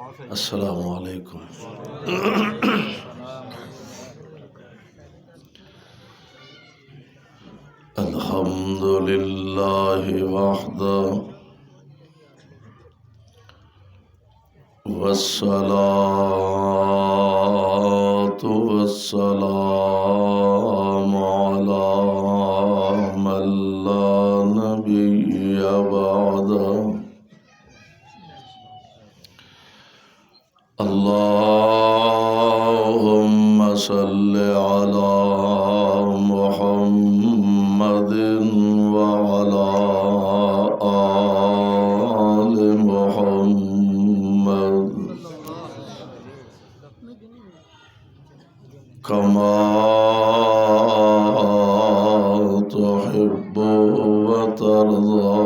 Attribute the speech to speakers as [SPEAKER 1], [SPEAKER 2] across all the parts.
[SPEAKER 1] अस्सलामु अलैकुम। अल्हम्दुलिल्लाहि वहदा वस्सलातु वस्सलामु अला मन ला नबिय्य बअदा। अल्लाहुम्मा सल्लि अला मुहम्मदिन व अला आलि मुहम्मद कमा तुहिब्बु व तर्दा।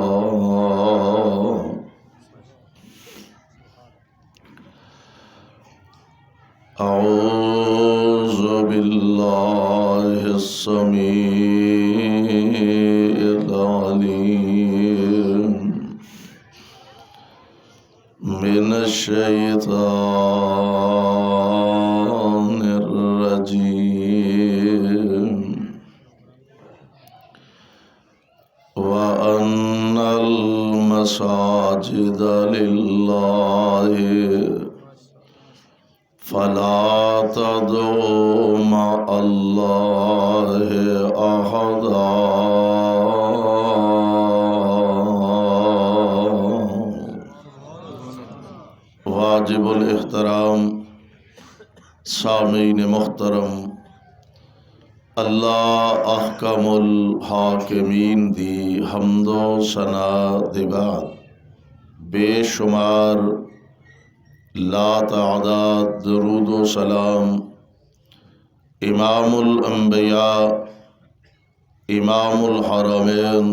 [SPEAKER 1] अऊज़ु बिल्लाहिस समीइल अलीम मिनश शैतानिर रजीम। व अन्नल मसाजिद लिल्लाहि फला तदउ मअल्लाहि अहदा। वाजिबुल इहतराम सामीन मुहतरम, अल्लाह अहकमुल हाकिमीन दी हम्दो सना दिबाद बेशुमार ला तादाद दरूद व सलाम इमामुल अंबिया इमामुल हरमैन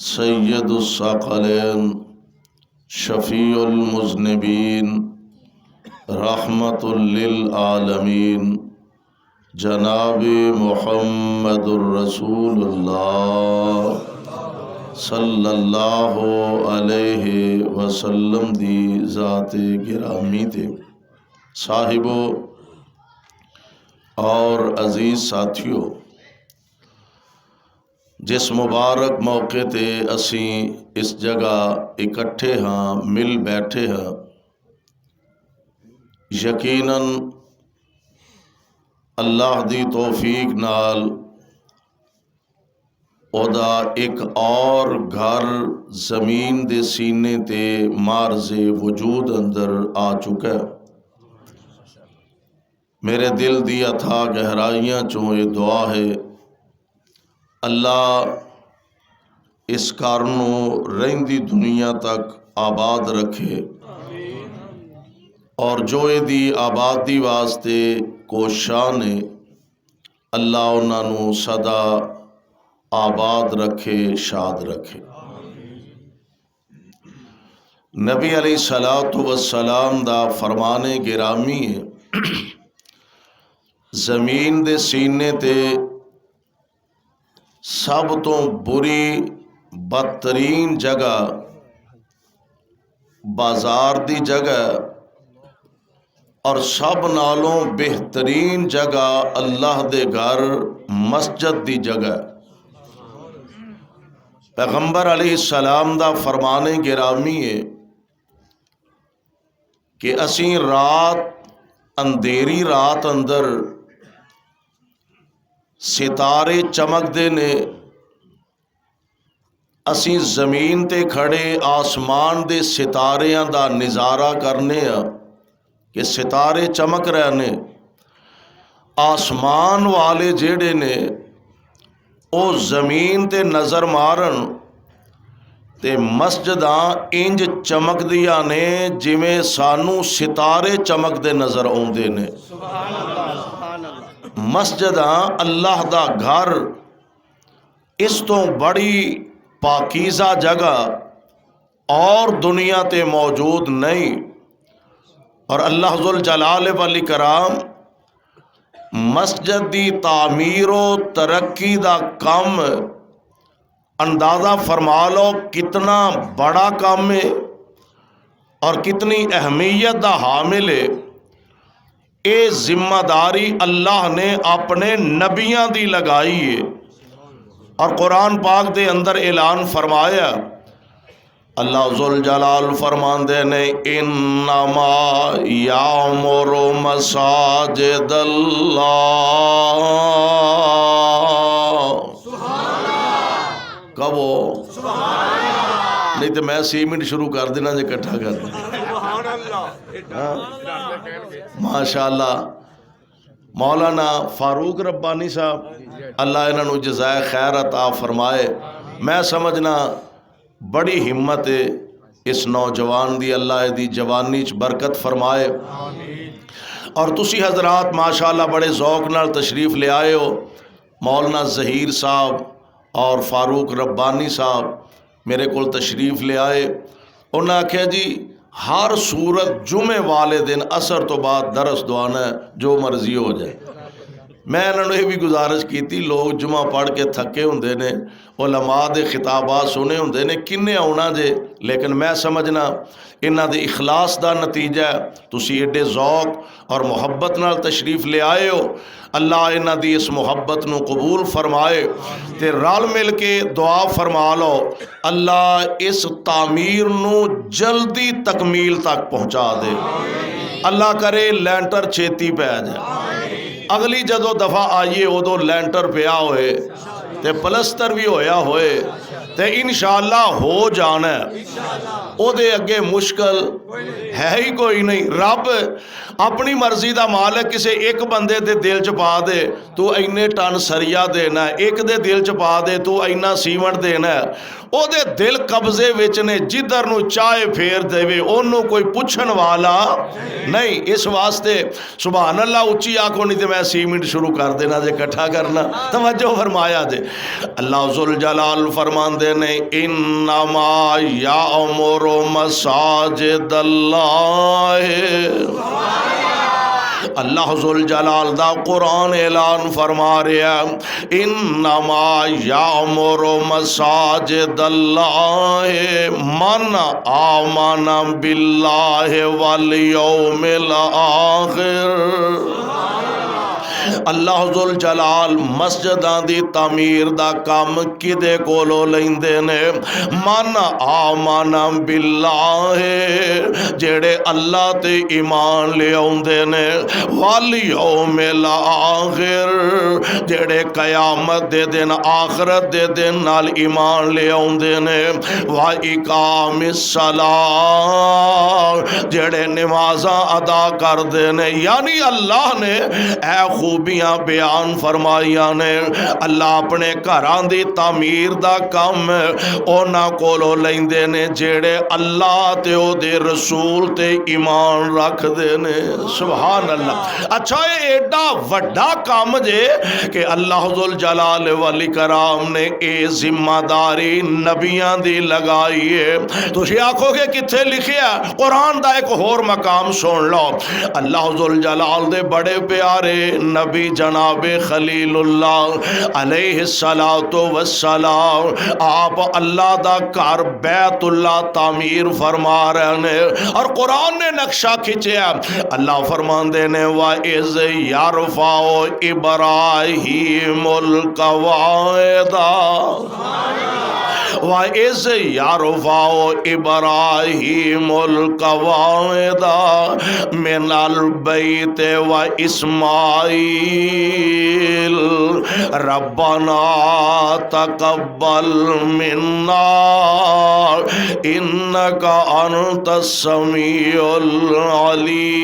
[SPEAKER 1] सय्यदुस सकलैन शफीउल मुज़निबीन रहमतुल लिल आलमीन जनाबे मुहम्मदुर रसूलुल्लाह सल्लल्लाहु अलैहि वसल्लम दी ज़ाते गिरामी थे साहिबो और अजीज़ साथियों, जिस मुबारक मौके ते असी इस जगह इकट्ठे हाँ मिल बैठे हाँ, यकीनन अल्लाह दी तौफीक नाल ओदा एक और घर जमीन दे सीने ते मारजे वजूद अंदर आ चुका है। मेरे दिल दी अथा गहराइयां चों ये दुआ है, अल्लाह इस घर नूं रहिंदी दुनिया तक आबाद रखे और जो इहदी आबादी वास्ते कोशां ने अल्लाह उन्हां नूं सदा आबाद रखे, शाद रखे। नबी अलैहिस्सलातु वस्सलाम दा फरमाने गिरामी है, जमीन दे सीने ते सब तो बुरी बदतरीन जगह बाजार दी जगह और सब नालों बेहतरीन जगह अल्लाह दे घर मस्जिद दी जगह। पैगंबर अलैहिस्सलाम दा फरमाने गिरामी है कि असी रात अंधेरी रात अंदर सितारे चमकते ने, असी जमीन ते खड़े आसमान दे सितारियां दा नज़ारा करने कि सितारे चमक रहे ने। आसमान वाले जेड़े ने ओ जमीन ते नज़र मारन ते मस्जिदां इंज चमकदियां ने जिवें सानू सितारे चमकदे नज़र आउंदे ने। मस्जिदां अल्लाह दा घर, इस तो बड़ी पाकीज़ा जगह और दुनिया ते मौजूद नहीं। और अल्लाह ज़ुल जलाल वल इकराम मस्जिद दी तामीर व तरक्की दा काम अंदाज़ा फरमा लो कितना बड़ा काम है और कितनी अहमियत दा हामिल है। ये जिम्मेदारी अल्लाह ने अपने नबियां दी लगाई है और कुरान पाक दे अंदर ऐलान फरमाया, अल्लाह जुल जलाल फरमांदे ने इन्नमा यामुरु मसाजिदल्लाह। कहो नहीं तो मैं 6 मिनट शुरू कर देना जे इकट्ठा कर देना। माशाअल्लाह मौलाना फारूक रब्बानी साहब अल्लाह इन्हों जज़ाए खैर अता फरमाए। मैं समझना बड़ी हिम्मत है इस नौजवान दी, अल्लाह दी जवानी च बरकत फरमाए। और तुसी हजरात माशाअल्लाह बड़े ज़ौक नाल तशरीफ़ ले आए हो। मौलाना ज़हीर साहब और फारूक रब्बानी साहब मेरे को तशरीफ़ ले आए। उन्हें आख्या जी हर सूरत जुमे वाले दिन असर तो बाद दरस दुआना है, जो मर्जी हो जाए। मैं इन्होंने भी गुजारिश की थी, लोग जुमा पढ़ के थके होंगे ने, उलमा दे खिताबात सुने होंगे ने, किन्ने आना जे। लेकिन मैं समझना इन्हां दे इखलास का नतीजा है, तुसी एडे ज़ौक और मुहब्बत नाल तशरीफ़ ले आए हो। अल्लाह इन्हां दी इस मुहब्बत नूं कबूल फरमाए ते रल मिल के दुआ फरमा लो, अल्लाह इस तामीर नूं जल्दी तकमील तक पहुँचा दे। अल्लाह करे लैंटर छेती पै जाए, अगली जदों दफा आइए उदों लैंटर पिया होए ते पलस्तर भी होया होए ते इंशाअल्लाह हो जाना है। ओदे अगे मुश्किल है ही कोई नहीं। रब अपनी मर्जी का मालिक किसी एक बंदे दे दिल च पा दे तू इन्ने टन सरिया देना है, एक दे दिल च पा दे तू इन्ना सीवंट देना है, ओदे दिल कब्जे विच ने, जिधर नू चाहे फेर देवे, ओनू कोई पुछण वाला नहीं। इस वास्ते सुभान अल्लाह उच्ची आखो, नहीं तो मैं 6 मिनट शुरू कर देना जे इकट्ठा करना। तवज्जो फरमाया जे। अल्लाह जुल जलाल फरमांदे ने इन्नमा यामुरु मसाजिदल्लाह। अल्लाह जुल जलाल दा कुरान ऐलान फरमा रहा, इन्नमा यामुरु मसाजिदल्लाह मन आमना बिल्लाहि वल यौमिल आखिर। अल्लाह जुल जलाल मस्जिदां दी तामीर दा कम किदे कोलों लैंदे ने? मन आमना बिल्लाह, जेड़े अल्लाह ते ईमान ले आउंदे ने, वल यौमिल आखिर, जेड़े कयामत दे दिन आखरत दे दिन नाल ईमान ले आउंदे ने, व इकामिस सलात, जेड़े नमाज़ां अदा करदे ने। यानी अल्लाह ने ऐ खूबियां बयान फरमाइया ने। अल्लाह अपने घरां दी तामीर दा कम उन्हां कोलों लैंदे ने जेड़े अल्लाह ते ओदे रसूल ते ईमान रखदे ने। सुभान अल्लाह। अच्छा ये एडा वड्डा काम जे कि अल्लाह जुल जलाल वल इकराम ने ये जिम्मेदारी नबियां दी लगाई है। तुसीं आखोगे कित्थे लिखिया? कुरान दा एक होर मकाम सुन लो। अल्लाह जुल जलाल दे बड़े प्यारे नबी जनाबे खलीलुल्लाह अलैहिस्सलातु वस्सलाम, आप अल्लाह दा घर बैतुल्लाह तामीर फरमा रहे ने और कुरान ने नक्शा खिंचया। अल्लाह फरमांदे ने वा इज़ यरफाउ इब्राहीमुल कवाइदा व इज़ यरफाउ इब्राहीमुल कवाइदा मिनल बैत व इस्माईल रब्बना तकब्बल मिन्ना इन्नका अंतस समीउल अलीम।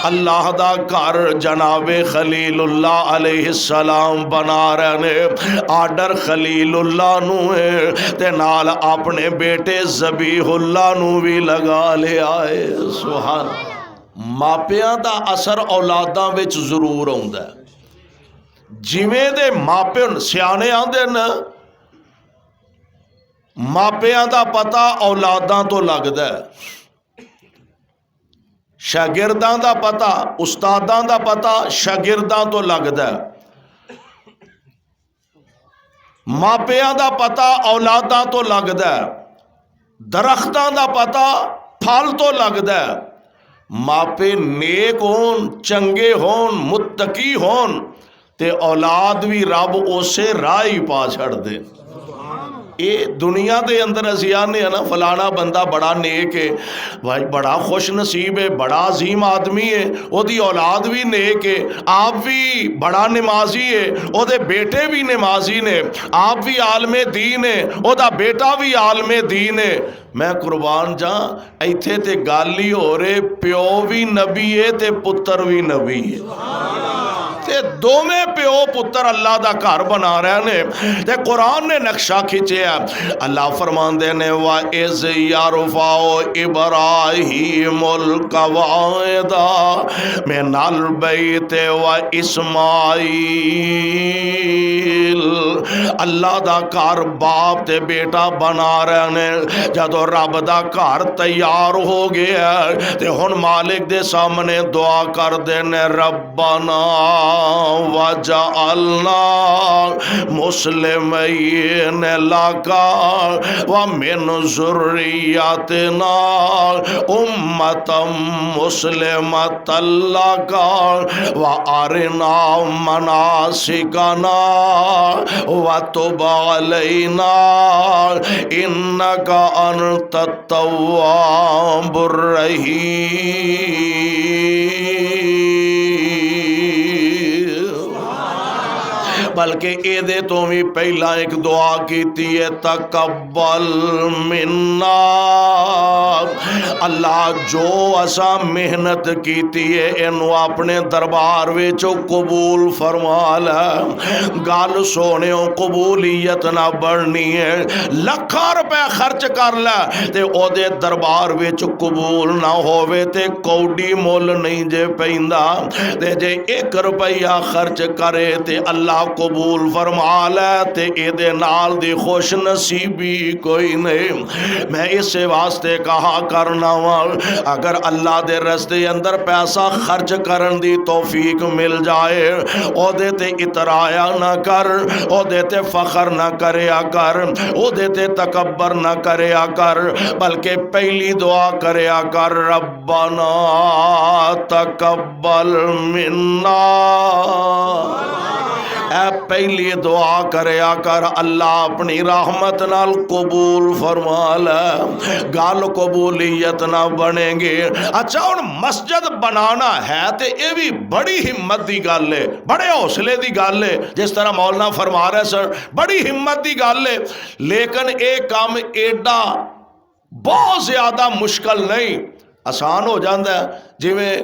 [SPEAKER 1] अल्लाह दा घर जनाबे खलीलुल्लाह अलैहिस्सलाम बना रहे ने। आर्डर खलीलुल्लाह नू है ते नाल अपने बेटे ज़बीहुल्लाह नू भी लगा लिया है। सुभान। मापियां दा असर औलादां विच जरूर आउंदा है। जिवें दे मापे सियाने आंदे न, मापियां दा पता औलादां तो लगदा है, शागिर्दां दा पता उस्तादां दा पता शागिर्दां तो लगदा है। मापियां दा पता औलादां तो लगदा है, दरख्तां दा पता फल तो लगदा है। मापे नेक होन, चंगे होन, मुत्तकी होन ते औलाद भी रब उसे राह ही पा छड़ दे। ये दुनिया के अंदर असी आने ना फलाना बंदा बड़ा नेक है, भाई बड़ा खुश नसीब है, बड़ा अजीम आदमी है, ओदी औलाद भी नेक है, आप भी बड़ा नमाजी है, ओदे बेटे भी नमाजी ने, आप भी आलमे दीन है, ओदा बेटा भी आलमे दीन है। मैं कुर्बान जा इत्थे ते गल ही हो रहे, प्यो भी नबी है ते पुत्र भी नबी है, ते दोवें प्यो पुत्र अल्लाह दा घर बना रहे ने। ते कुरान ने नक्शा खिंचिया, अल्लाह फरमांदे ने वा इज़ यारफाओ इब्राहीमुल कवाइदा मिनल बैत व इस्माईल। अल्लाह दा घर बाप ते बेटा बना रहे ने। जदों रब दा घर तैयार हो गया ते हुण मालिक दे सामने दुआ कर देने, रब्बना वजअलना मुस्लिमीन लका व मिन ज़ुर्रियतिना उम्मतम मुस्लिमतन लका व अरिना मनासिकना व तुब अलैना इन्नका अंतत तव्वाबुर रहीम। बल्कि एदे तो भी पहला एक दुआ की है, तकब्बल मिन्ना, अल्लाह जो असा मेहनत की है इनू अपने दरबार विच कबूल फरमा लै। गल सोने कबूलियत ना बढ़नी है, लखा रुपया खर्च कर लै ते ओदे दरबार विच कबूल ना होवे ते कौडी मुल नहीं जे पैंदा। ते जे 1 रुपया खर्च करे ते अल्लाह कबूल फरमा लै ते एदे नाल दी खुश नसीबी कोई नहीं। मैं इस वास्ते कहा करना वा, अगर अल्लाह दे रस्ते अंदर पैसा खर्च करन दी तौफीक मिल जाए, ओदे ते इतराया ना कर, ओदे ते फखर ना करया कर, ओदे ते तकब्बर ना करया कर, बल्कि पहली दुआ करया कर, रब्बना तकब्बल मिन्ना। पहली दुआ करया कर, अल्लाह अपनी रहमत नाल कबूल फरमा ले। गल कबूलियत ना बनेगी। अच्छा हुण मस्जिद बनाना है तो यह भी बड़ी हिम्मत की गल है, बड़े हौसले की गल है। जिस तरह मौलाना फरमा रहे सर, बड़ी हिम्मत की गल है, लेकिन यह काम एडा बहुत ज्यादा मुश्किल नहीं, आसान हो जाता है। जिवें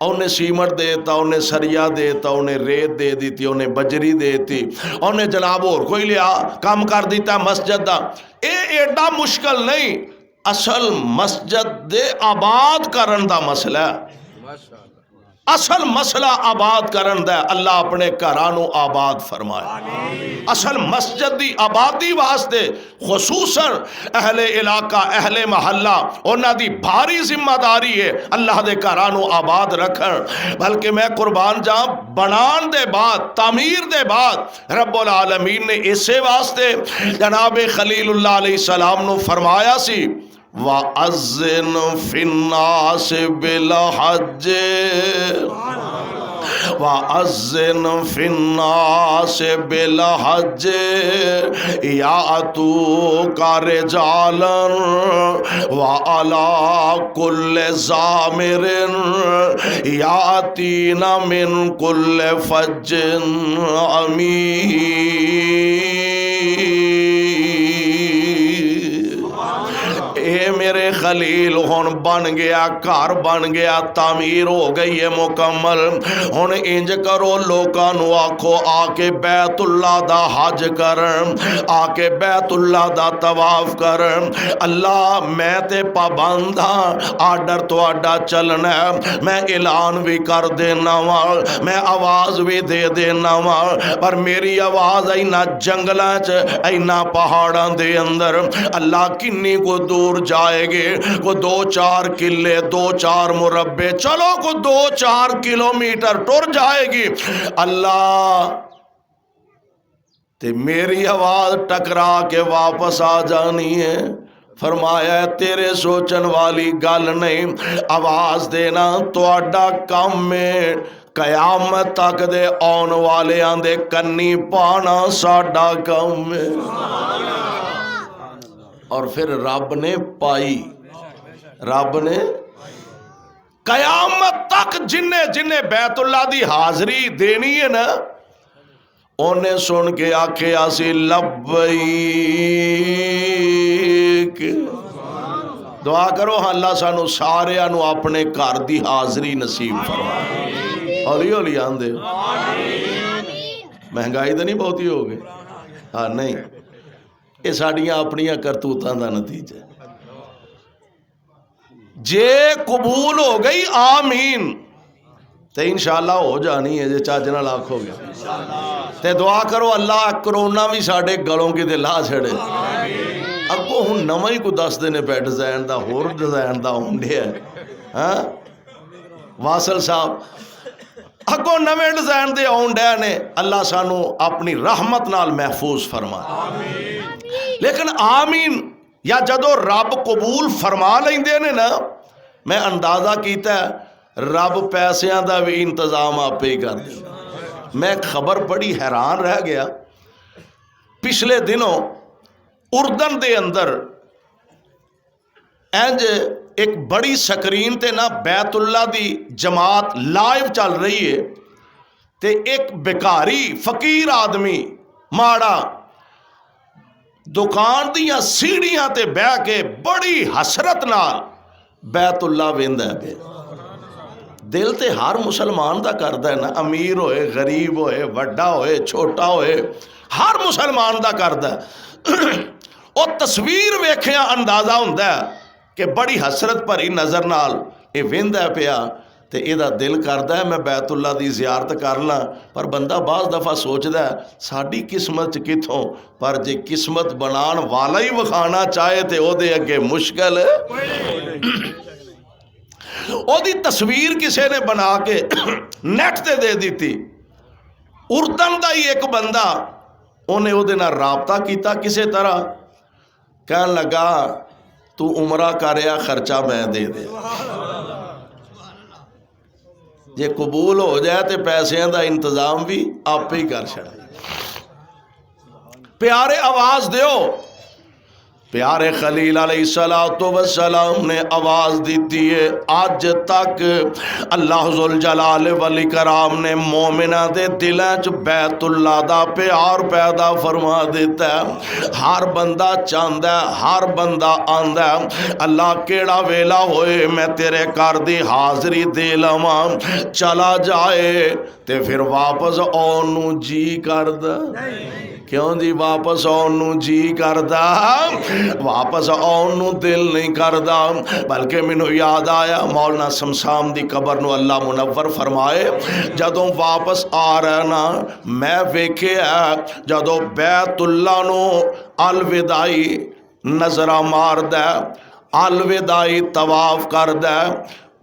[SPEAKER 1] उन्हें सीमट देता, उन्हें सरिया देता, उन्हें रेत दे दी, उन्हें बजरी दे दी, उन्हें जनाब होर कोई लिया काम कर दिता मस्जिद का। ये एडा मुश्किल नहीं, असल मस्जिद दे आबाद करन दा मसला है। असल मसला आबाद करन दा, अल्लाह अपने घरां नूं आबाद फरमाए। असल मस्जिद दी आबादी वास्ते खुसूसन अहले इलाका, अहले महल्ला, उन्हां दी भारी जिम्मेदारी है अल्लाह दे घरां नूं आबाद रखन। बल्कि मैं कुर्बान जा, बनान दे बाद, तामीर दे बाद रब्बुल आलमीन ने इसे वास्ते जनाब खलीलुल्लाह अलैहिस्सलाम नूं फरमाया सी, वअज़्ज़िन फिन्नास बिल हज्ज वअज़्ज़िन फिन्नास बिल हज्ज यातूका रिजालन व अला कुल्लि ज़ामिरिन यातीना मिन कुल्लि फज्जिन अमीर। ये मेरे खलील हुण बन गया, घर बन गया, तामीर हो गई है मुकम्मल। हुण इंज करो, लोकां नूं आखो आके बैतुल्ला दा हज करन, आके बैतुल्ला दा तवाफ करन। अल्लाह मैं ते पाबंद हां, आर्डर तुहाडा चलना है, मैं ऐलान भी कर देना वा, मैं आवाज़ भी दे देना वा, पर मेरी आवाज़ इन्हां जंगलां च, इन्हां पहाड़ां दे अंदर अल्लाह किन्नी को दूर जाएगी। को 2-4 किले, 2-4 मुरब्बे, चलो को 2-4 किलोमीटर टुर जाएगी। अल्लाह ते मेरी आवाज़ टकरा के वापस आ जानी है। फरमाया तेरे सोचन वाली गल नहीं, आवाज़ देना तुहाडा काम है, कयामत तक दे आने वालियां दे कन्नी पाना साडा काम है। और फिर रब ने पाई, रब ने कयामत तक जिन्हें जिन्हें बैतुल्ला दी हाजरी देनी है ना, उन्हें सुन के आखिया सी लब्बैक। दुआ करो अल्लाह सानू सारियां नू अपने घर दी हाजरी नसीब फरमाए। हौली हौली आंदे, महंगाई तो नहीं बहुती हो गई? हाँ नहीं, ये साड़ियाँ अपनियां करतूतां दा नतीजा। जे कबूल हो गई आमीन तो इंशाअल्लाह हो जानी है, जे चज नाल आखोगे ते दुआ करो अल्लाह करोना भी साढ़े गलों किते ला छड़े। अगों हुण नवां ही कोई दसदे ने पै डिजाइन दा, होर डिजाइन दा होंदिया हाँ वासल साहब, अगों नवे डिजाइन दे आउण डे ने। अल्लाह सानू अपनी रहमत नाल महफूज फरमा। लेकिन आमीन या जदों रब कबूल फरमा लेंदे ने ना, मैं अंदाजा कीता रब पैसों का भी इंतजाम आपे ही कर देंदा। मैं खबर पढ़ी हैरान रह गया, पिछले दिनों उर्दन दे अंदर इंज एक बड़ी स्क्रीन ते ना बैतुल्ला दी जमात लाइव चल रही है, ते एक भिखारी फकीर आदमी माड़ा दुकान दियां सीढ़ियां ते बह के बड़ी हसरत नाल बैतुल्ला वेंदा है। दिल ते हर मुसलमान दा करदा है ना, अमीर होए गरीब होए वड्डा होए छोटा होए, हर मुसलमान दा करदा है। वो तस्वीर वेखिया अंदाजा हुंदा है कि बड़ी हसरत भरी नज़र नाल ये वेंदा पिया, ते इहदा दिल करदा है मैं बैतुल्ला दी ज़ियारत कर ला। पर बंदा बाज़ दफ़ा सोचदा है साडी किस्मत च किथों, पर जे किस्मत बनाण वाला ही विखाना चाहे तो ओहदे अगे मुश्किल। ओहदी तस्वीर किसी ने बना के नेट ते दे दी। उर्दन का ही एक बंदा, उन्हें ओहदे नाल राबता किया किसी तरह, कहन लगा तू उमरा करिया खर्चा मैं दे दे, जे कबूल हो जाए तो पैसों का इंतजाम भी आप ही कर छड़ा। प्यारे आवाज दियो, प्यारे खलील अलैहिस्सलातु वस्सलाम ने आवाज़ दी है। अज तक अल्लाह जुल जलाल वल इकराम ने मोमिना दे दिलों च बैतुल्ला दा प्यार पैदा फरमा दिता है। हर बंदा चाहता है, हर बंदा आंदा है अल्लाह केड़ा वेला होए मैं तेरे घर दी हाज़री दे लवां, चला जाए ते फिर वापस आउण नूं जी करदा। क्यों जी वापस आउण नूं जी करदा, वापस आउण नूं दिल नहीं करदा। बल्कि मैनू याद आया मौलाना शमशाम दी कबर नूं अल्लाह मुनव्वर फरमाए, जदों वापस आ रहा ना मैं वेखिया जदों बैतुल्ला नूं अलविदाई नजरा मारदा, अलविदाई तवाफ करदा,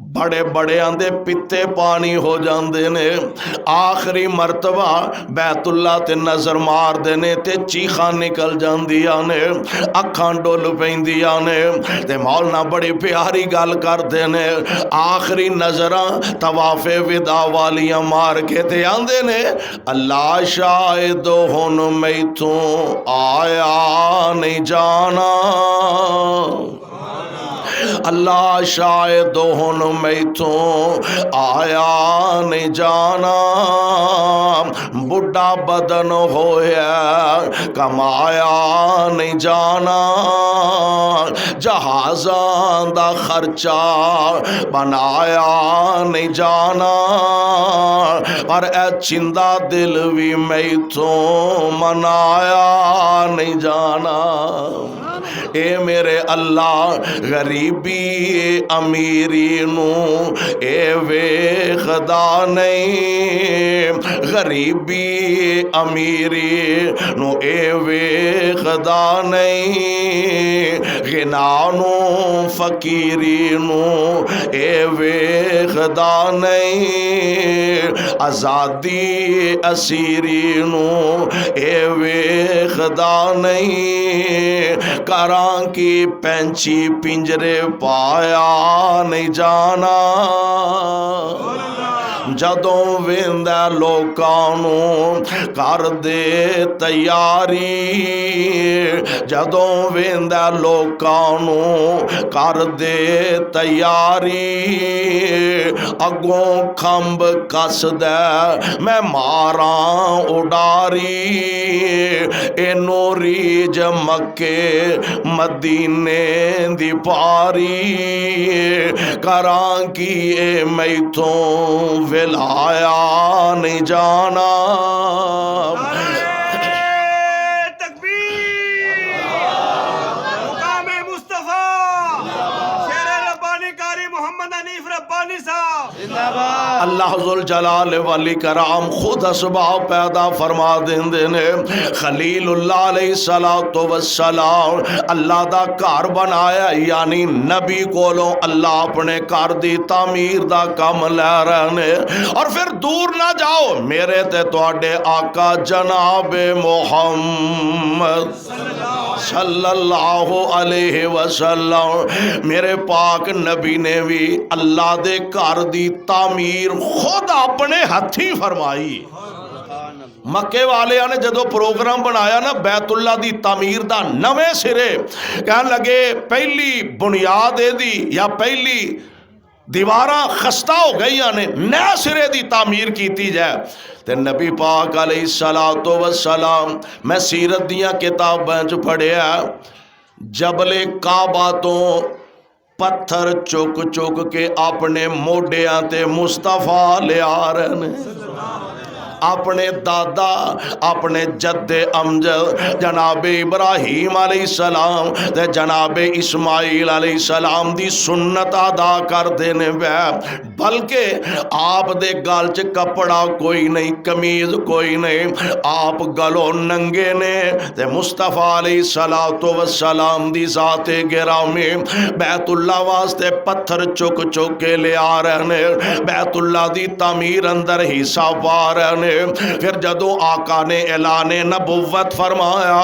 [SPEAKER 1] बड़े बड़े आंदे पित्ते पानी हो जाते ने। आखिरी मरतबा बैतुल्ला ते नज़र मारते ने ते चीखां निकल जांदियां ने, अखां डुल पैंदियां ने, ते मौलना बड़ी प्यारी गल करते ने। आखिरी नज़रां तवाफे विदा वालियां मार के ते आंदे ने अल्लाह शायद हुण मैथों आया नहीं जाना, अल्लाह शायद हुण मैथों आया नहीं जाना। बुढ़ा बदन होया कमाया नहीं जाना, जहाज़ां दा खर्चा बनाया नहीं जाना, पर ए चिंदा दिल भी मैथों मनाया नहीं जाना। ए मेरे अल्लाह गरीबी अमीरी नू ए वेखदा नहीं, गरीबी अमीरी नू ए वेखदा नहीं, गिना नू फकीरी नू ए वेखदा नहीं, आज़ादी असीरी नू ए वेखदा नहीं, करां की पैंची पिंजरे पाया नहीं जाना। जदों वेंदा लोकां नूं कर दे तैयारी, जदों वेंदा लोकां नूं कर दे तैयारी, अगों खंब कसदा मैं मारां उडारी, इनू रीज मक्के मदीने दी पारी, करां की ए मैथों विलाया नहीं जाना। अल्लाह जुल जलाल वाली कराम खुद असबाब पैदा फरमा देंदे ने। खलीलुल्लाह अलैहिस्सलातु वस्सलाम अल्लाह दा घर बनाया, यानी नबी कोलों अल्लाह अपने घर दी तामीर दा काम लै रहे ने। और फिर दूर ना जाओ, मेरे ते तुहाडे आका जनाबे मोहम्मद सल्लल्लाहु अलैहि वसल्लम मेरे पाक नबी ने भी अल्लाह दे घर दी तामीर खुद अपने हथी फरमाई। मक्के वाले ने जो प्रोग्राम बनाया ना बैतुल्ला दी तामीर दा नवे सिरे, कहन लगे पहली बुनियाद एदी या पहली दीवारां खस्ता हो गई ने, नए सिरे दी तामीर की जाए। ते नबी पाक अलैहिस्सलातु वस्सलाम मैं सीरत दियां किताबां च पढ़िया, जबले काबा तो पत्थर चुक चुक के अपने मोढियां ते मुस्तफा लिया रहे ने। अपने दादा अपने जद्दे अमजद जनाबे इब्राहीम अलैहिस्सलाम ते जनाबे इस्माइल अलैहिस्सलाम दी सुन्नत अदा कर देने वे, बल्कि आप दे गल च कपड़ा कोई नहीं, कमीज कोई नहीं, आप गलों नंगे ने। ते मुस्तफा अलैहिस्सलातु वस्सलाम दी ज़ाते गिरामी बैतुल्ला वास्ते पत्थर चुक चुक के ले आ रहे ने, बैतुल्ला दी तामीर अंदर हिस्सा पा रहे ने। फिर जदों आका ने ऐलाने नबुव्वत फरमाया,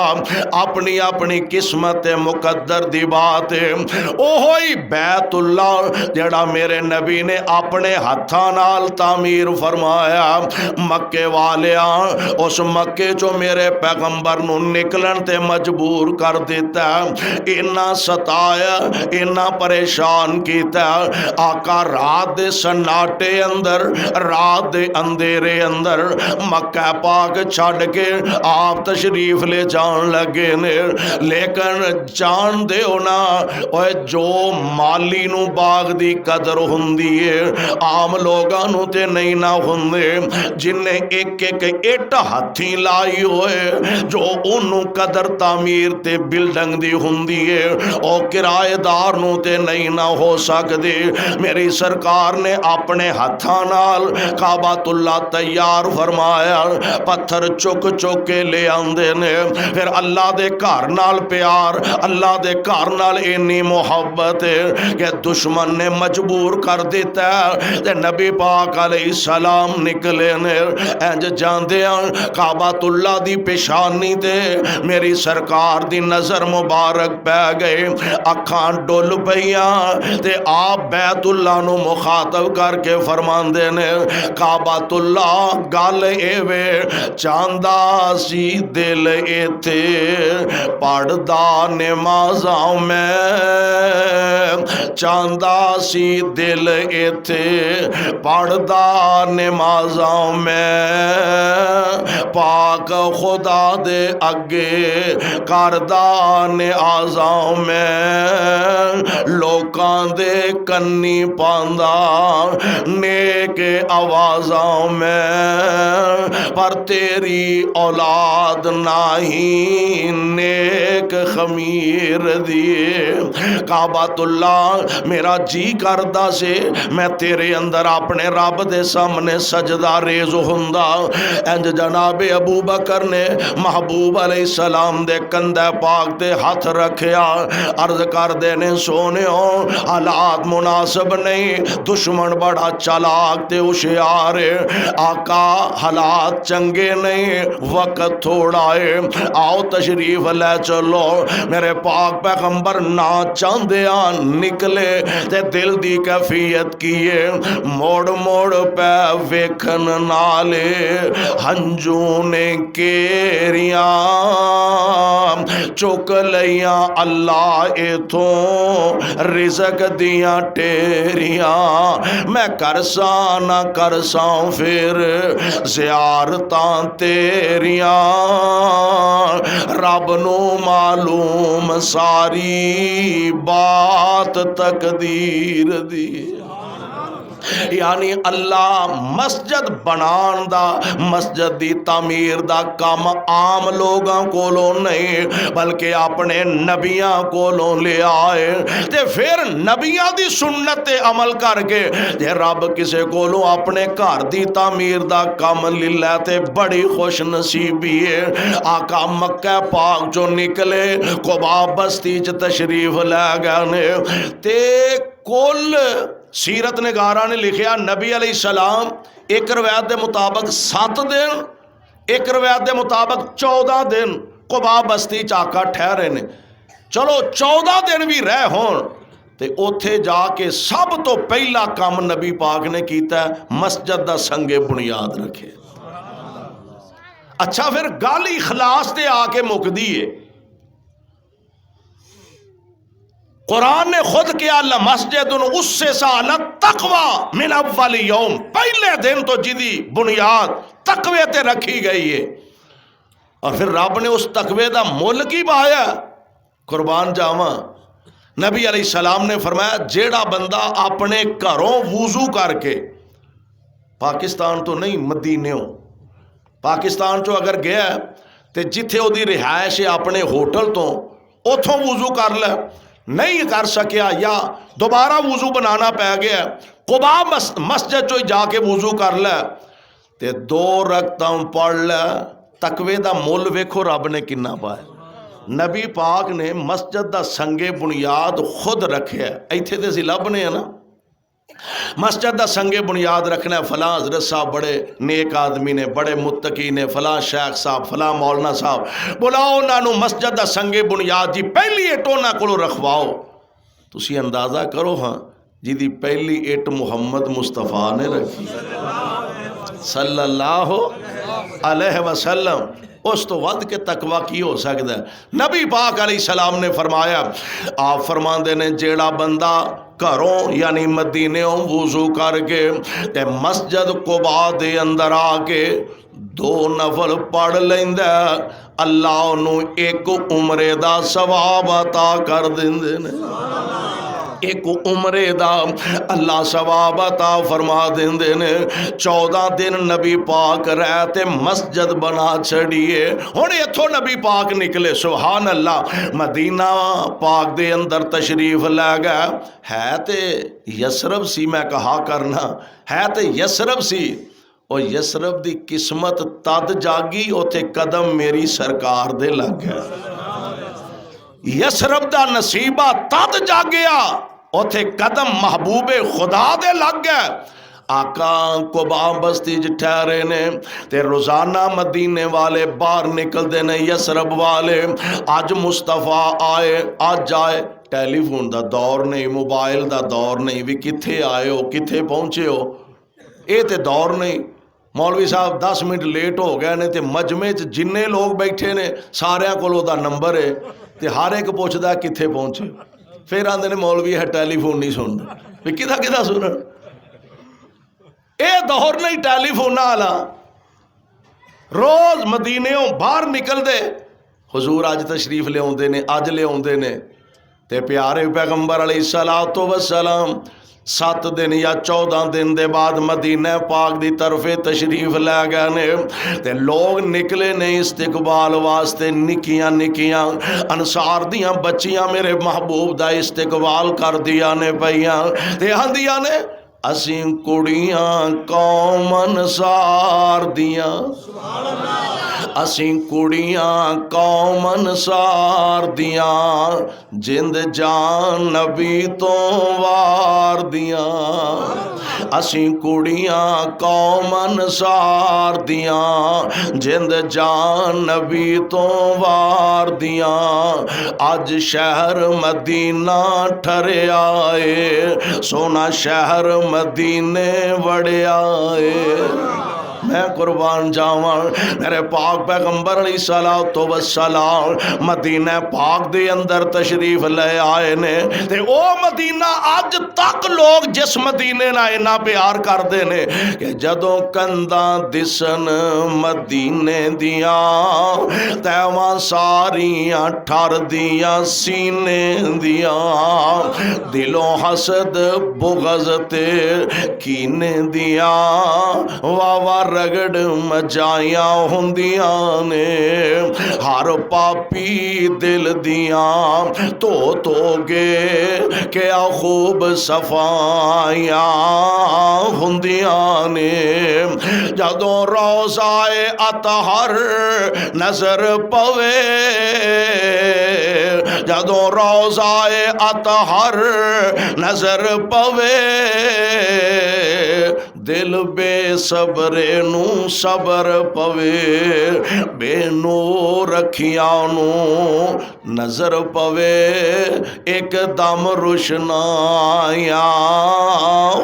[SPEAKER 1] अपनी अपनी किस्मत मुकद्दर दी बात ओहो ही बैतुल्ला जेड़ा मेरे नबी ने अपने हत्थां नाल तामीर फरमाया। मक्के वालिया उस मक्के चो मेरे पैगंबर नूं निकलन ते मजबूर कर दिता, इन्ना सताया इन्ना परेशान किया। आका रात दे सन्नाटे अंदर रात दे अंधेरे अंदर मक्का पाक छड़ के आप तशरीफ ले जान लगे ने। लेकिन जान दे ना ओए जो माली नू बाग दी कदर हुंदी है आम लोगां नू ते नहीं ना हुंदे। जिन्ने एक एक इट हाथी लाई होए जो ओनू कदर तामीर ते बिल्डिंग दी हुंदी है ओ किराएदार नू ते नहीं ना हो सकदे। मेरी सरकार ने अपने हत्थां नाल काबातुल्ला तैयार फरमाया, पत्थर चुक चुक के ले आंदे ने। फिर अल्लाह दे घर नाल प्यार, अल्लाह दे घर नाल इन्नी मोहब्बत कि दुश्मन ने मजबूर कर दिता ते नबी पाक अलैहिस्सलाम निकले ने। इंज जांदियां काबातुल्ला दी पेशानी ते मेरी सरकार दी नजर मुबारक पै गए, अखां डुल पईयां ते आप बैतुल्ला नू मुखातब करके फरमांदे ने, काबातुल्ला गल एवे चांदा सी दिल इथे पढ़दा नमाज़ां मैं, चांदा सी दिल इथे पढ़दा नमाज़ां मैं, पाक खुदा दे अगे करदा निआज़ां मैं, लोकां दे कन्नी पांदा नेक आवाज़ां मैं, पर तेरी औलाद नहीं नेक एक खमीर दिए। काबातुल्ला मेरा जी करदा से मैं तेरे अंदर अपने रब दे सामने सजदा रेज हुंदा। इंज जनाबे अबू बकर ने महबूब अलैहिस्सलाम दे कंधे पाक ते हथ रखिया। अर्ज कर देने सोने हालात मुनासिब नहीं, दुश्मन बड़ा चालाक ते होशियार है। आका हालात चंगे नहीं, वक्त थोड़ा है, आओ तशरीफ ले चलो। मेरे पाक पैगंबर ना चाहते निकले ते दिल दी कैफियत किए। मोड़ मोड़ पे वेखन नाले हंजू ने केरिया चुक लिया अल्लाह इथों रिज़क दियां टेरिया। मैं करसा ना करसा फिर ज़ियारतां तेरिया, रब नू मालूम सारी बात तकदीर दी। यानी अल्लाह मस्जिद बनान दा, मस्जिद दी तामीर दा काम आम लोगों कोलों नहीं बल्कि अपने नबियां कोलों ले आए। ते फिर नबियां दी सुन्नत ते अमल करके जे रब किसे कोलों अपने घर दी तामीर दा काम ले लै ते बड़ी खुश नसीबी है। आका मक्का पाक चो निकले, कुबा बस्ती च तशरीफ लै गए ने। ते कुल सीरत निगारा ने लिखिया नबी अलैहिस्सलाम एक रवायत के मुताबिक 7 दिन, एक रवायत के मुताबिक 14 दिन कुबा बस्ती च आका ठहरे ने। चलो 14 दिन भी रह होण ते उत्थे जाके सब तो पहला काम नबी पाक ने कीता मस्जिद दा संगे बुनियाद रखे। अच्छा फिर गल इखलास ते आके मुकदी है। कुरान ने खुद किया मस्जिद उससे सालत तकवा मिन अव्वल यौम, पहले दिन तो जिदी बुनियाद तकवे ते रखी गई है। और फिर रब ने उस तकवे का मुल की पाया, कुर्बान जावा। नबी अलैहिस्सलाम ने फरमाया जेड़ा बंदा अपने घरों वुजू करके, पाकिस्तान तो नहीं मदीने, पाकिस्तान चो अगर गया तो जिथे उसकी रिहायश है अपने होटल तो उथों वुजू कर ले, नहीं कर सकिया या दोबारा वुजू बनाना पै गया, कुबा मस्जिद चो जाके वुजू कर ले ते 2 रकतां पढ़ ले। तकवे दा मुल वेखो रब ने किन्ना पाया। नबी पाक ने मस्जिद दा संगे बुनियाद खुद रखे। इत्थे ते असीं लभने ना मस्जिद दा संगे बुनियाद रखना, फलां हजरत साहब बड़े नेक आदमी ने, बड़े मुत्तकी ने, फलां शेख साहब, फलां मौलाना साहब, बुलाओ उन्होंने मस्जिद दा संगे बुनियाद जी पहली इट उन्होंने कोलों रखवाओ। तुसी अंदाज़ा करो हाँ जिदी पहली इट मुहम्मद मुस्तफा ने रखी सल्लल्लाहु अलैहि वसल्लम, उस तो वध के तकवा की हो सकता है। नबी पाक अलैहिस्सलाम ने फरमाया, आप फरमाते ने जेड़ा बंदा घरों यानी मदीने वुजू करके ते मस्जिद कुबा दे अंदर आके 2 नफल पढ़ लेंदा, अल्लाह उन्होंने एक उमरे दा सवाब अता कर देंदे ने। एक उमरे दा अल्लाह सवाब अता फरमा देंदे ने। 14 दिन नबी पाक रह ते मस्जिद बना छड़िए। हुण इथों नबी पाक निकले, सुभान अल्लाह, मदीना पाक दे अंदर तशरीफ लै गए। है ते यसरब सी, मैं कहा करना है ते यसरब सी। और यसरब दी किस्मत तद जागी उथे कदम मेरी सरकार दे लग गया। यसरब दा नसीबा तद जागया उथे कदम महबूबे खुदा दे लग गए। आका कुबा बस्ती च ठहरे ने ते रोजाना मदीने वाले बाहर निकलते ने, यसरब वाले। अज मुस्तफा आए, अज आए, टेलीफोन का दौर नहीं, मोबाइल का दौर नहीं, भी कित्थे आए हो, कित्थे पहुंचे हो, ये तो दौर नहीं। मौलवी साहब 10 मिनट लेट हो गए ने ते मजमे च जिन्ने लोग बैठे ने सारिਆਂ कोल ਉਹਦਾ नंबर है ते हर एक पुछदा कित्थे पहुंचे। फिर आंदे ने मौलवी है टेलीफोन नहीं सुनदा, भी किदा किदा सुनन। ये दौर नहीं टेलीफोना वाला। रोज मदीनेों बाहर निकलते, हुजूर अज तशरीफ लियाउंदे ने, अज लियाउंदे ने ते प्यारे पैगंबर अलैहिस्सलातु वस्सलाम 7 दिन या 14 दिन दे बाद मदीना पाक दी तरफे तशरीफ लै गए ने ते लोग निकले ने इस्तिकबाल वास्ते। निक्कियां निक्कियां अंसार दियां बच्चियां मेरे महबूब दा इस्तिकबाल कर दिया ने पईयां ते आंदियां ने असी कुड़ियां कौम अंसार दियां, असी कुड़ियां कौम अंसार दियां जिंद जान नबी तो वार दियां। असी कुड़ियां कौम अंसार दियां जिंद जान नबी तो वार दियां। अज शहर मदीना ठहरिया है, सोना शहर मदीने वड़िया है। मैं कुर्बान जावां मेरे पाक पैगंबर अलैहिस्सलातु वस्सलाम मदीना पाक दे अंदर तशरीफ ले आए ने ते ओ मदीना अज तक लोग जिस मदीने नाल इन्ना प्यार करते ने कि जदों कंधां दिसन मदीने दियां तैवां सारियां ठर दियां सीने दियां। दिलों हसद बुग़ज़ ते कीने दियां वावा रगड़ मजाइयां होंदियां ने। हर पापी दिल दियां धो गे क्या खूब सफाइयां होंदियां ने। जदों रोज़ाए अतहर नजर पवे, जदों रोज़ाए अतहर नजर पवे दिल बेसबरे नू सबर पवे। बेनूर अखियां नू नजर पवे एकदम रुशनाइयां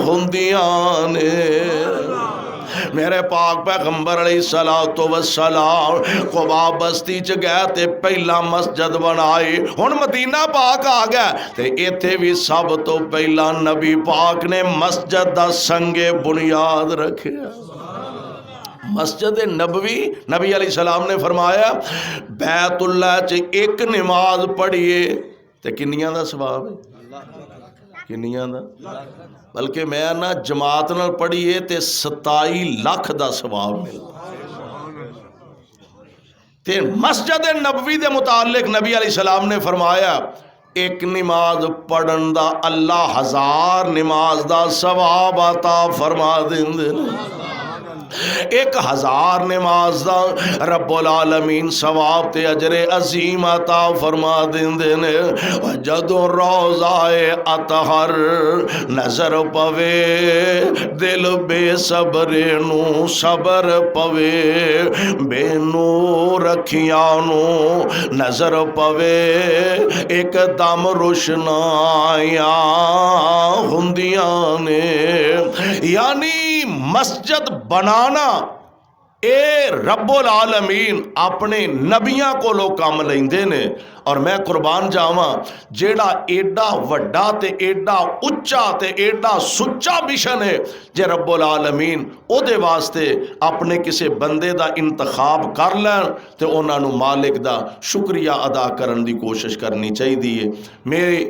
[SPEAKER 1] हुंदियां ने। मेरे पाक पैगंबर अलैहिस्सलातु वस्सलाम क़ुबा बस्ती च गए ते पहला मस्जिद बनाई। हुण मदीना पाक आ गया ते इत्थे भी सब तो पहला नबी पाक ने मस्जिद दा संगे बुनियाद रखिया। मस्जिद नबवी नबी अलैहिस्सलाम ने फरमाया बैतुल्लाह च एक नमाज पढ़िए ते किन्नियां दा सवाब है, किन्नियां दा, बल्कि मैं ना जमात नाल पढ़िए ते 27 लाख दा सवाब मिलदा। ते मस्जिद नबवी दे मुतालिक नबी अलैहिस्सलाम ने फरमाया एक नमाज पढ़न दा अल्लाह 1000 नमाज दा सवाब अता फरमा देंदे ने। 1000 नमाज दा रब्बुल आलमीन सवाब ते अजरे अजीम अता फरमा देंदे ने। जदों रोज़ाए अतहर नजर पवे दिल बेसबरे नू सबर पवे। बेनूर अखियां नू नजर पवे एकदम रुशनाइयां हुंदियां ने। यानी मस्जिद बनाना ए रब्बुल आलमीन अपने नबियां कोलों काम लैंदे ने। और मैं कुर्बान जावां जेड़ा एडा वड्डा ते एडा उच्चा ते एडा सुच्चा मिशन है जे रब्बुल आलमीन ओदे वास्ते अपने किसी बंदे दा इंतखाब कर लैन ते उन्हां नूं मालिक दा शुक्रिया अदा करन दी कोशिश करनी चाहिए। मेरे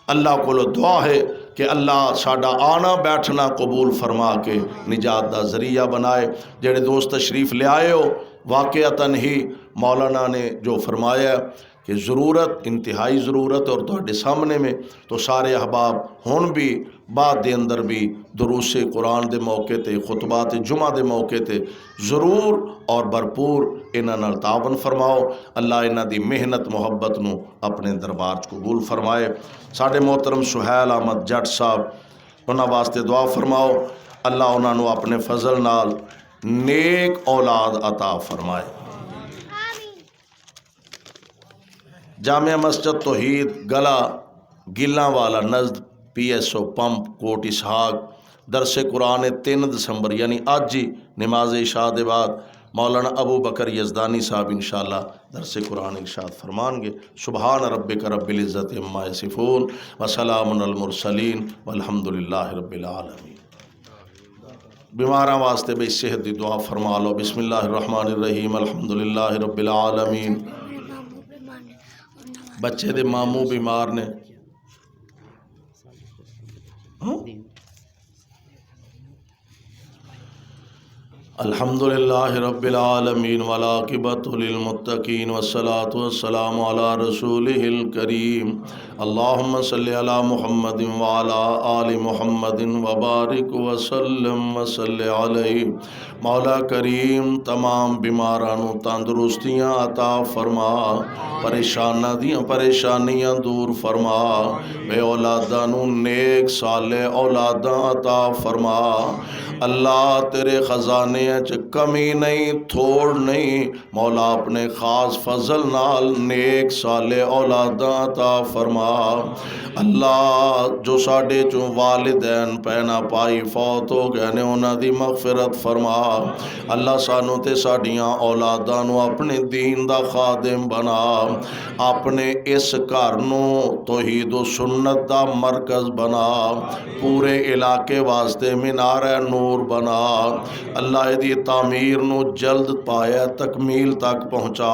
[SPEAKER 1] अल्लाह कोलों दुआ है कि अल्लाह साडा आना बैठना कबूल फरमा के निजात दा जरिया बनाए। जेड़े दोस्त तशरीफ़ ले आए हो वाक़अतन ही मौलाना ने जो फरमाया कि ज़रूरत इंतहाई ज़रूरत और तुहाडे सामने में तो सारे अहबाब हुण भी बाद दे अंदर भी दुरूसे कुरान दे मौके ते खुतबात जुमा दे मौके ते ज़रूर और भरपूर इन्हां नाल तावन फरमाओ। अल्लाह इन्हां दी मेहनत मुहब्बत नूं अपने दरबार च कबूल फरमाए। साडे मोहतरम सुहैल अहमद जट साहब उन्हां वास्ते दुआ फरमाओ अल्लाह उन्हां नूं अपने फजल नाल नेक औलाद अता फरमाए। जामिया मस्जिद तौहीद गला गिला वाला नज़द PSO पंप कोट इसहाक दरसे कुरान 3 दिसंबर यानी आज ही नमाज इशा के बाद मौलाना अबू बकर यज़दानी साहब इंशाअल्लाह दरसे कुरान इरशाद फरमानगे। सुबहान रब्बिक रब्बिल इज़्ज़ति अम्मा यसिफून व सलामुन अल मुरसलीन वल्हम्दुलिल्लाहि रब्बिल आलमीन। बीमारां वास्ते बे सेहत दी दुआ फरमा लो। बिस्मिल्लाहिर रहमानिर रहीम अल्हम्दुलिल्लाहि रब्बिल आलमीन। बच्चे दे मामू बीमार ने अल्हम्दुलिल्लाहि रब्बिल आलमीन वल आक़िबतु लिल मुत्तक़ीन वस्सलातु वस्सलामु अला रसूलिहिल करीम। अल्लाहुम्मा सल्लि अला मुहम्मदिन व अला आलि मुहम्मदिन व बारिक व सल्लिम व सल्लि अलैहि। मौला करीम तमाम बीमारां नूं तंदुरुस्तियां अता फरमा, परेशानियां दूर फरमा, बे औलादां नूं नेक साले औलादां अता फरमा। अल्लाह तेरे खजाने च कमी नहीं, थोड़ नहीं, मौला अपने खास फजल नाल नेक साले औलादा अता फरमा। अल्लाह जो साडे चों वालिदैन पैना पाई फौत हो गए ने, उन्हां दी मगफिरत फरमा। अल्लाह सानू ते साडियां औलादां नू अपने दीन दा खादिम बना, अपने इस घर नू तौहीद व सुन्नत दा मरकज बना, पूरे इलाके वास्ते मीनार नूर बना। अल्लाह दी तामीर नू जल्द पाया तकमील तक पहुँचा।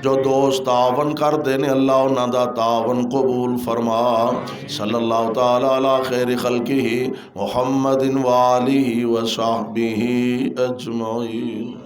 [SPEAKER 1] जो दोस्त तावन करते ने अल्लाह उन्हां दा तावन कबूल फरमा। सल्लल्लाहु तआला अला खैरि खल्किही मुहम्मदिन व आलिही व सहबिही अजमईन।